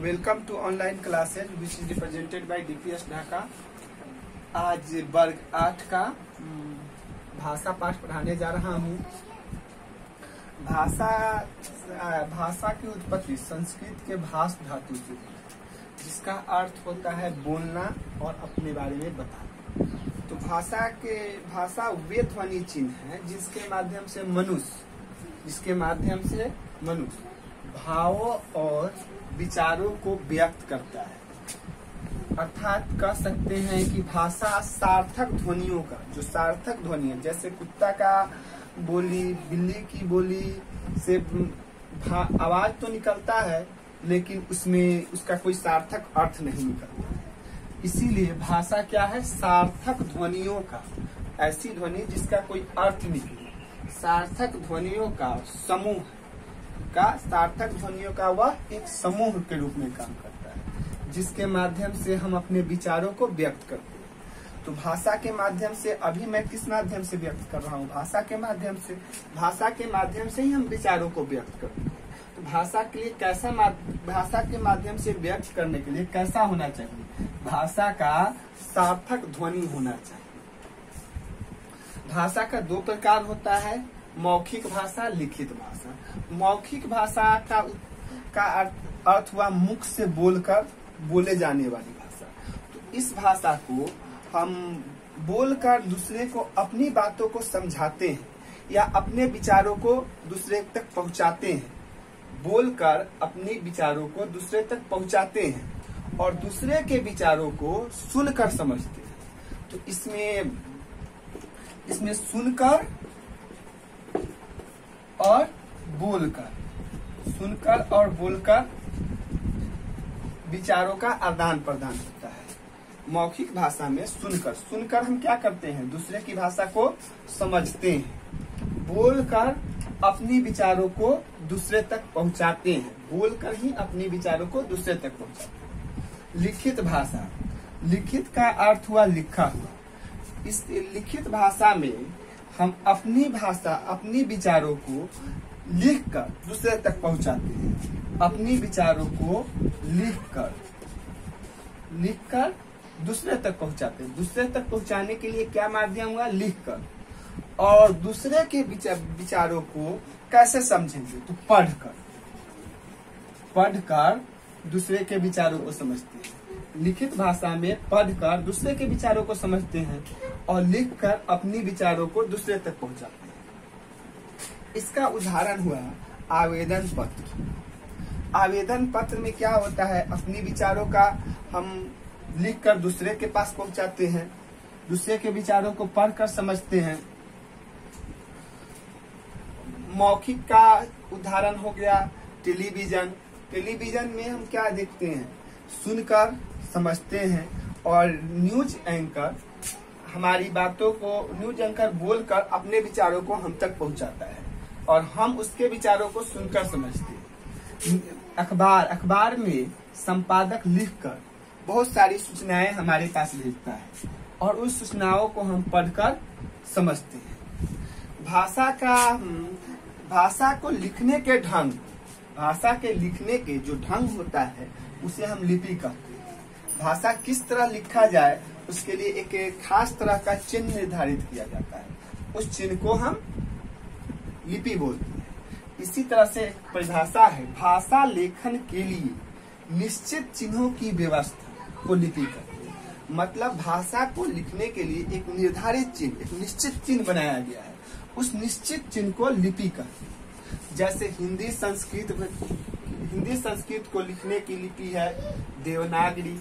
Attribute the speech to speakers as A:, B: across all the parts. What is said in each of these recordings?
A: Welcome to online classes which is represented by DPS Dhaka. आज वर्ग 8 का भाषा पाठ पढ़ाने जा रहा हूँ। भाषा की उत्पत्ति संस्कृत के भाष धातु से, जिसका अर्थ होता है बोलना और अपने बारे में बताना। तो भाषा वे ध्वनि चिन्ह है जिसके माध्यम से मनुष्य भावों और विचारों को व्यक्त करता है। अर्थात कह सकते हैं कि भाषा सार्थक ध्वनियों का, जो सार्थक ध्वनि है, जैसे कुत्ता का बोली, बिल्ली की बोली से आवाज तो निकलता है लेकिन उसमें उसका कोई सार्थक अर्थ नहीं निकलता है। इसीलिए भाषा क्या है? सार्थक ध्वनियों का, ऐसी ध्वनि जिसका कोई अर्थ निकले, सार्थक ध्वनियों का समूह सार्थक ध्वनियों का वह एक समूह के रूप में काम करता है, जिसके माध्यम से हम अपने विचारों को व्यक्त करते हैं। तो भाषा के माध्यम से, अभी मैं किस माध्यम से व्यक्त कर रहा हूँ? भाषा के माध्यम से ही हम विचारों को व्यक्त करते हैं। तो भाषा के लिए भाषा के माध्यम से व्यक्त करने के लिए कैसा होना चाहिए? भाषा का सार्थक ध्वनि होना चाहिए। भाषा का दो प्रकार होता है, मौखिक भाषा, लिखित भाषा। मौखिक भाषा का अर्थ हुआ मुख से बोले जाने वाली भाषा। तो इस भाषा को हम बोलकर दूसरे को अपनी बातों को समझाते हैं या अपने विचारों को दूसरे तक पहुंचाते हैं। बोलकर अपने विचारों को दूसरे तक पहुंचाते हैं और दूसरे के विचारों को सुनकर समझते हैं। तो इसमें सुनकर और बोलकर विचारों का आदान प्रदान होता है। मौखिक भाषा में सुनकर हम क्या करते हैं? दूसरे की भाषा को समझते हैं। बोलकर अपनी विचारों को दूसरे तक पहुंचाते हैं। बोलकर ही अपनी विचारों को दूसरे तक पहुंचाते हैं। लिखित भाषा, लिखित का अर्थ हुआ लिखा हुआ। इस लिखित भाषा में हम अपनी विचारों को लिखकर दूसरे तक पहुंचाते हैं। अपनी विचारों को लिखकर दूसरे तक पहुंचाते हैं। दूसरे तक पहुंचाने के लिए क्या माध्यम हुआ? लिखकर। और दूसरे के विचारों को कैसे समझेंगे? तो पढ़कर दूसरे के विचारों को समझते हैं। लिखित भाषा में पढ़कर दूसरे के विचारों को समझते हैं और लिखकर अपनी विचारों को दूसरे तक पहुंचाते हैं। इसका उदाहरण हुआ आवेदन पत्र। आवेदन पत्र में क्या होता है? अपनी विचारों का हम लिखकर दूसरे के पास पहुंचाते हैं, दूसरे के विचारों को पढ़कर समझते हैं। मौखिक का उदाहरण हो गया टेलीविजन। टेलीविजन में हम क्या देखते हैं? सुनकर समझते हैं। और न्यूज एंकर हमारी बातों को, न्यूज एंकर बोलकर अपने विचारों को हम तक पहुंचाता है और हम उसके विचारों को सुनकर समझते हैं। अखबार में संपादक लिखकर बहुत सारी सूचनाएं हमारे पास भेजता है और उस सूचनाओं को हम पढ़कर समझते हैं। भाषा को लिखने के ढंग, भाषा के लिखने के जो ढंग होता है उसे हम लिपि कहते हैं। भाषा किस तरह लिखा जाए उसके लिए एक खास तरह का चिन्ह निर्धारित किया जाता है। उस चिन्ह को हम लिपि बोलते हैं। इसी तरह से एक परिभाषा है, भाषा लेखन के लिए निश्चित चिन्हों की व्यवस्था को लिपि कहते हैं। मतलब भाषा को लिखने के लिए एक निर्धारित चिन्ह, एक निश्चित चिन्ह बनाया गया है। उस निश्चित चिन्ह को लिपि कहते हैं। जैसे हिंदी संस्कृत को लिखने की लिपि है देवनागरी,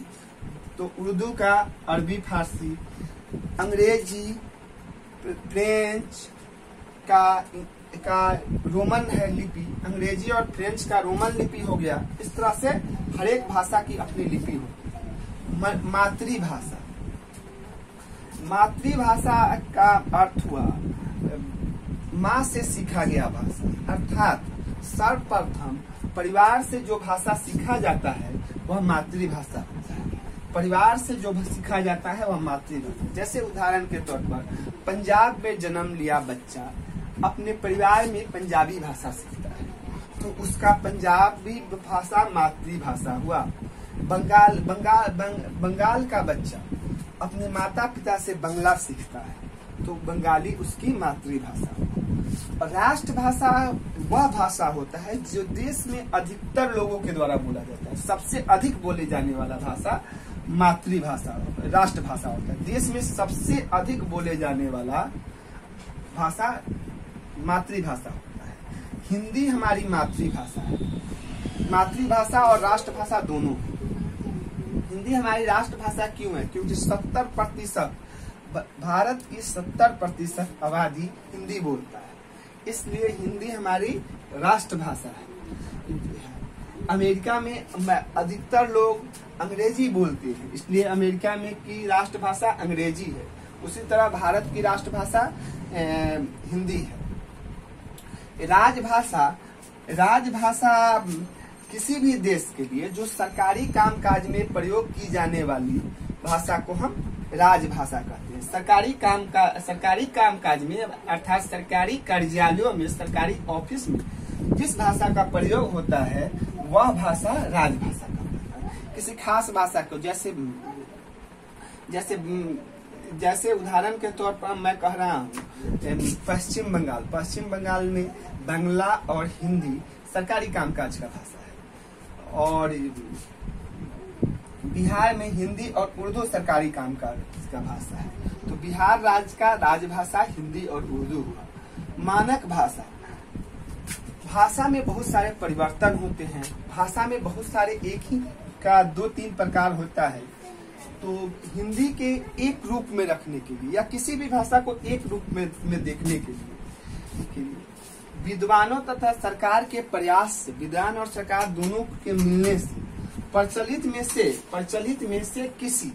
A: तो उर्दू का अरबी फारसी, अंग्रेजी फ्रेंच का रोमन है लिपि, अंग्रेजी और फ्रेंच का रोमन लिपि हो गया। इस तरह से हर एक भाषा की अपनी लिपि होती है। मातृभाषा का अर्थ हुआ माँ से सीखा गया भाषा। अर्थात सर्वप्रथम परिवार से जो भाषा सीखा जाता है वह मातृभाषा होता है। परिवार से जो सीखा जाता है वह मातृभाषा। जैसे उदाहरण के तौर पर पंजाब में जन्म लिया बच्चा अपने परिवार में पंजाबी भाषा सीखता है। तो उसका पंजाबी भाषा मातृभाषा हुआ। बंगाल का बच्चा अपने माता पिता से बंगला सीखता है तो बंगाली उसकी मातृभाषा। और राष्ट्रभाषा वह भाषा होता है जो देश में अधिकतर लोगों के द्वारा बोला जाता है। सबसे अधिक बोले जाने वाला भाषा मातृभाषा राष्ट्रभाषा होता है। देश में सबसे अधिक बोले जाने वाला भाषा मातृभाषा होता है। हिंदी हमारी मातृभाषा है। मातृभाषा और राष्ट्रभाषा दोनों। हिंदी हमारी राष्ट्रभाषा क्यों है? क्योंकि 70% भारत की 70% आबादी हिंदी बोलता है, इसलिए हिंदी हमारी राष्ट्रभाषा है। अमेरिका में अधिकतर लोग अंग्रेजी बोलते हैं, इसलिए अमेरिका में की राष्ट्रभाषा अंग्रेजी है। उसी तरह भारत की राष्ट्रभाषा हिंदी है। राजभाषा किसी भी देश के लिए जो सरकारी कामकाज में प्रयोग की जाने वाली भाषा को हम राजभाषा कहते हैं। सरकारी कामकाज में अर्थात सरकारी कार्यालयों में, सरकारी ऑफिस में जिस भाषा का प्रयोग होता है वह भाषा राजभाषा का होता है। किसी खास भाषा को जैसे उदाहरण के तौर पर मैं कह रहा हूँ पश्चिम बंगाल में बांग्ला और हिंदी सरकारी कामकाज का भाषा है, और बिहार में हिंदी और उर्दू सरकारी कामकाज का भाषा है। तो बिहार राज्य का राजभाषा हिंदी और उर्दू हुआ। मानक भाषा में बहुत सारे परिवर्तन होते हैं। भाषा में बहुत सारे एक ही का 2-3 प्रकार होता है। तो हिंदी के एक रूप में रखने के लिए या किसी भी भाषा को एक रूप में देखने के लिए विद्वानों तथा सरकार के प्रयास से, विद्वान और सरकार दोनों के मिलने से प्रचलित में से किसी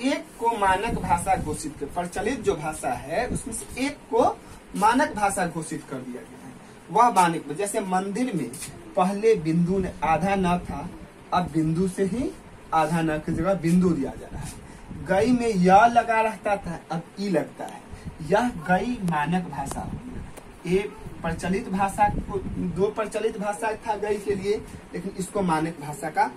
A: एक को मानक भाषा घोषित कर, प्रचलित जो भाषा है उसमें से एक को मानक भाषा घोषित कर दिया गया है। वह मानक, जैसे मंदिर में पहले बिंदु ने आधा न था, अब बिंदु से ही आधा न की जगह बिंदु दिया जा रहा है। गई में य लगा रहता था, अब ई लगता है। यह गई मानक भाषा। एक प्रचलित भाषा को, 2 प्रचलित भाषा था गई के लिए, लेकिन इसको मानक भाषा का।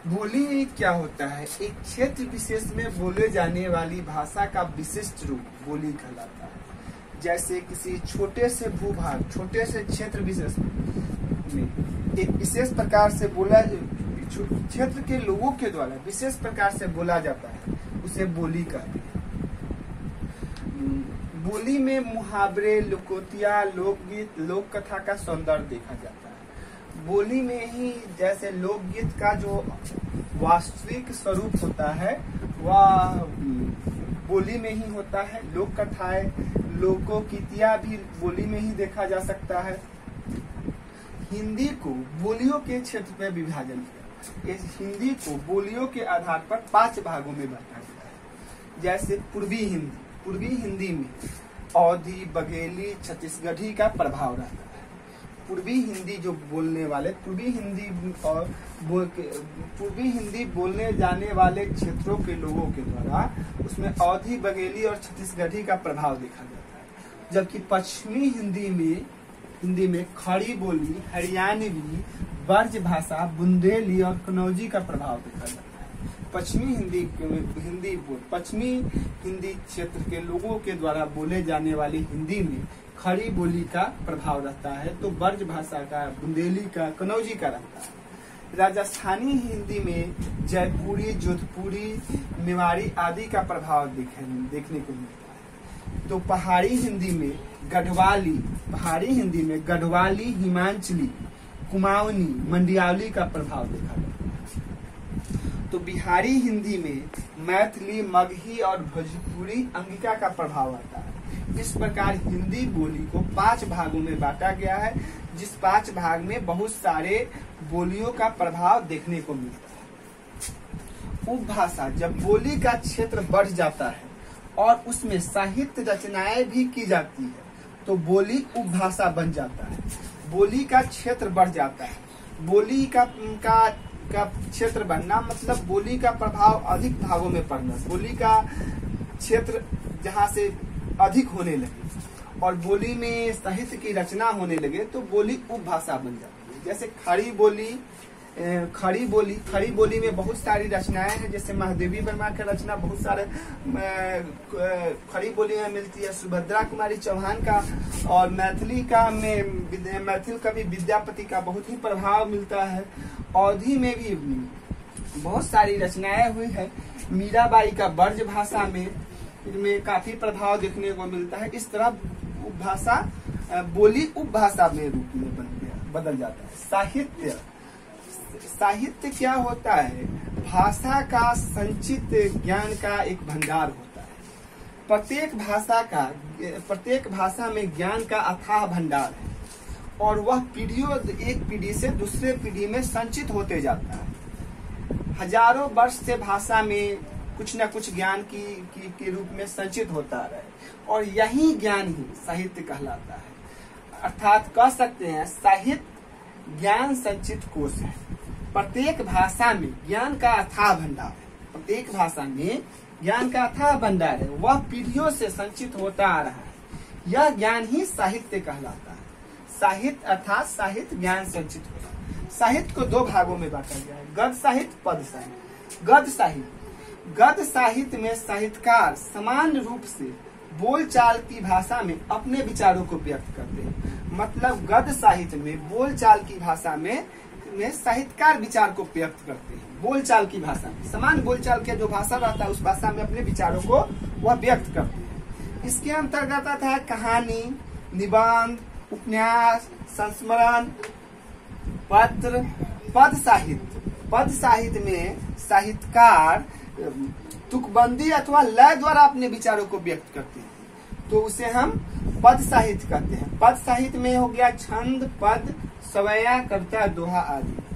A: बोली क्या होता है? एक क्षेत्र विशेष में बोले जाने वाली भाषा का विशिष्ट रूप बोली कहलाता है। जैसे किसी छोटे से भूभाग, छोटे से क्षेत्र विशेष में एक विशेष प्रकार से बोला, क्षेत्र के लोगों के द्वारा विशेष प्रकार से बोला जाता है, उसे बोली कहते हैं। बोली में मुहावरे, लोकोक्तियाँ, लोकगीत, लोक कथा का सौंदर्य देखा जाता है। बोली में ही जैसे लोकगीत का जो वास्तविक स्वरूप होता है वह बोली में ही होता है। लोक कथाएं, लोकोक्तियाँ भी बोली में ही देखा जा सकता है। हिंदी को बोलियों के क्षेत्र में विभाजन किया। इस हिंदी को बोलियों के आधार पर 5 भागों में बांटा गया है। जैसे पूर्वी हिंदी में अवधी, बघेली, छत्तीसगढ़ी का प्रभाव रहता है। पूर्वी हिंदी जो बोलने वाले, पूर्वी हिंदी बोलने जाने वाले क्षेत्रों के लोगों के द्वारा उसमें अवधी, बघेली और छत्तीसगढ़ी का प्रभाव देखा जाता है। जबकि पश्चिमी हिंदी में खड़ी बोली, हरियाणवी, ब्रज भाषा, बुंदेली और कन्नौजी का प्रभाव देखा जाता है। पश्चिमी हिंदी क्षेत्र के लोगों के द्वारा बोले जाने वाली हिंदी में खड़ी बोली का प्रभाव रहता है, तो ब्रज भाषा का, बुंदेली का, कन्नौजी का रहता है। राजस्थानी हिंदी में जयपुरी, जोधपुरी, मेवाड़ी आदि का प्रभाव देखने को मिलता है। तो पहाड़ी हिंदी में गढ़वाली, हिमांचली, कुमाऊनी, मंडियावली का प्रभाव देखा जाता है। तो बिहारी हिंदी में मैथिली, मगही और भोजपुरी अंगिका का प्रभाव आता है। इस प्रकार हिंदी बोली को 5 भागों में बांटा गया है, जिस 5 भाग में बहुत सारे बोलियों का प्रभाव देखने को मिलता है। उपभाषा, जब बोली का क्षेत्र बढ़ जाता है और उसमें साहित्य रचनाएं भी की जाती है तो बोली उपभाषा बन जाता है। बोली का क्षेत्र बढ़ जाता है। बोली का क्षेत्र बढ़ना मतलब बोली का प्रभाव अधिक भागों में पड़ना, बोली का क्षेत्र जहाँ से अधिक होने लगे। और बोली में साहित्य की रचना होने लगे तो बोली उपभाषा बन जाती है। जैसे खड़ी बोली में बहुत सारी रचनाएं हैं। जैसे महादेवी वर्मा की रचना बहुत सारे खड़ी बोली में मिलती है। सुभद्रा कुमारी चौहान का और मैथिली कवि विद्यापति का बहुत ही प्रभाव मिलता है। अवधी में भी बहुत सारी रचनाएं हुई है। मीराबाई का ब्रज भाषा में काफी प्रभाव देखने को मिलता है। इस तरह उपभाषा बोली उपभाषा में रूप में बदल जाता है। साहित्य क्या होता है? भाषा का संचित ज्ञान का एक भंडार होता है। प्रत्येक भाषा में ज्ञान का अथाह भंडार है और वह एक पीढ़ी से दूसरे पीढ़ी में संचित होते जाता है। हजारों वर्ष से भाषा में कुछ न कुछ ज्ञान के रूप में संचित होता रहे और यही ज्ञान ही साहित्य कहलाता है। अर्थात कह सकते हैं साहित्य ज्ञान संचित कोश है। प्रत्येक भाषा में ज्ञान का अथाह भंडार है। प्रत्येक भाषा में ज्ञान का अथाह भंडार है, वह पीढ़ियों से संचित होता आ रहा है। यह ज्ञान ही साहित्य कहलाता है। साहित्य अर्थात साहित्य ज्ञान संचित होता है। साहित्य को दो भागों में बांटा गया है, गद्य साहित्य, पद साहित्य। गद्य साहित्य में साहित्यकार समान रूप से बोलचाल की भाषा में अपने विचारों को व्यक्त करते हैं। मतलब गद्य साहित्य में बोलचाल की भाषा में साहित्यकार विचार को व्यक्त करते हैं। बोलचाल की भाषा में समान बोलचाल के जो भाषा रहता है उस भाषा में अपने विचारों को वह व्यक्त करते हैं। इसके अंतर्गत आता है कहानी, निबंध, उपन्यास, संस्मरण, पत्र। पद साहित्य में साहित्यकार तुकबंदी अथवा लय द्वारा अपने विचारों को व्यक्त करते हैं, तो उसे हम पद साहित्य कहते हैं। पद साहित्य में हो गया छंद, पद, सवैया, कविता, दोहा आदि।